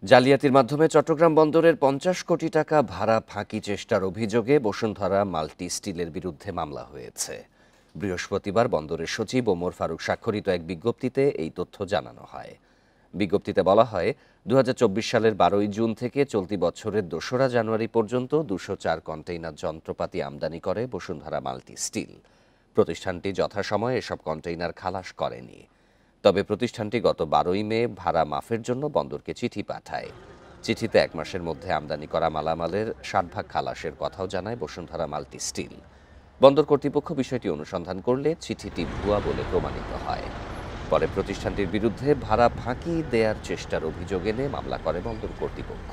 জালিয়াতির মাধ্যমে চট্টগ্রাম বন্দরের ৫০ কোটি টাকা ভাড়া ফাঁকি চেষ্টার অভিযোগে বসুন্ধরা মাল্টি স্টিলের বিরুদ্ধে মামলা হয়েছে। বৃহস্পতিবার বন্দরের সচিব ওমর ফারুক স্বাক্ষরিত এক বিজ্ঞপ্তিতে এই তথ্য জানানো হয়। বিজ্ঞপ্তিতে বলা হয়, ২০২৪ সালের ১২ই জুন থেকে চলতি বছরের ২রা জানুয়ারি পর্যন্ত ২০৪ কন্টেইনার যন্ত্রপাতি আমদানি করে বসুন্ধরা মাল্টি স্টিল। প্রতিষ্ঠানটি যথাসময়ে এসব কন্টেইনার খালাস করেনি। তবে প্রতিষ্ঠানটি গত ১২ই মে ভাড়া মাফের জন্য বন্দরকে চিঠি পাঠায়। চিঠিতে ১ মাসের মধ্যে আমদানি করা মালামালের ৬০ ভাগ খালাসের কথাও জানায় বসুন্ধরা মাল্টি স্টিল। বন্দর কর্তৃপক্ষ বিষয়টি অনুসন্ধান করলে চিঠিটি ভুয়া বলে প্রমাণিত হয়। পরে প্রতিষ্ঠানটির বিরুদ্ধে ভাড়া ফাঁকি দেওয়ার চেষ্টার অভিযোগ এনে মামলা করে বন্দর কর্তৃপক্ষ।